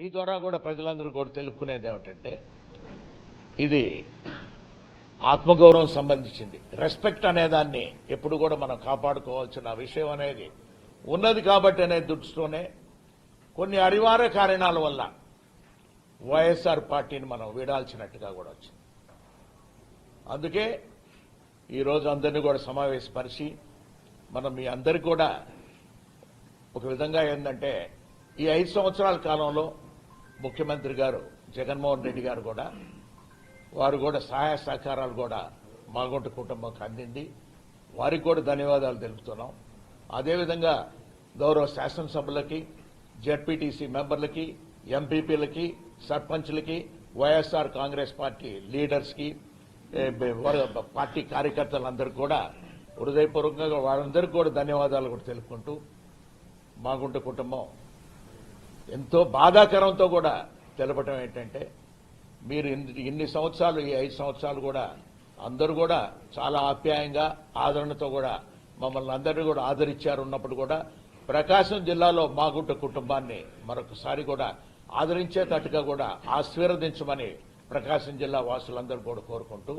మీ ద్వారా కూడా ప్రజలందరూ కూడా తెలుపుకునేది ఏమిటంటే ఇది ఆత్మగౌరవం సంబంధించింది. రెస్పెక్ట్ అనేదాన్ని ఎప్పుడు కూడా మనం కాపాడుకోవాల్సిన విషయం అనేది ఉన్నది కాబట్టి అనే దృష్టితోనే కొన్ని అనివార్య కారణాల వల్ల వైఎస్ఆర్ పార్టీని మనం వీడాల్సినట్టుగా కూడా వచ్చింది. అందుకే ఈరోజు అందరినీ కూడా సమావేశపరిచి మనం మీ అందరికీ కూడా ఒక విధంగా ఏంటంటే ఈ 5 సంవత్సరాల కాలంలో ముఖ్యమంత్రి గారు జగన్మోహన్ రెడ్డి గారు కూడా వారు కూడా సహాయ సహకారాలు కూడా మాగుంట కుటుంబంకి అందింది. వారికి కూడా ధన్యవాదాలు తెలుపుతున్నాం. అదేవిధంగా గౌరవ శాసనసభ్యులకి, జెడ్పీటీసీ మెంబర్లకి, ఎంపీపీలకి, సర్పంచ్లకి, వైఎస్ఆర్ కాంగ్రెస్ పార్టీ లీడర్స్కి, పార్టీ కార్యకర్తలందరికీ కూడా హృదయపూర్వకంగా వాళ్ళందరికీ కూడా ధన్యవాదాలు కూడా తెలుపుకుంటూ మాగుంట కుటుంబం ఎంతో బాధాకరంతో కూడా తెలపటం ఏంటంటే మీరు ఇన్ని సంవత్సరాలు ఈ 5 సంవత్సరాలు కూడా అందరూ కూడా చాలా ఆప్యాయంగా ఆదరణతో కూడా మమ్మల్ని అందరినీ కూడా ఆదరించారు. ఉన్నప్పుడు కూడా ప్రకాశం జిల్లాలో మాగుంట కుటుంబాన్ని మరొకసారి కూడా ఆదరించేటట్టుగా కూడా ఆశీర్వదించమని ప్రకాశం జిల్లా వాసులందరూ కూడా కోరుకుంటూ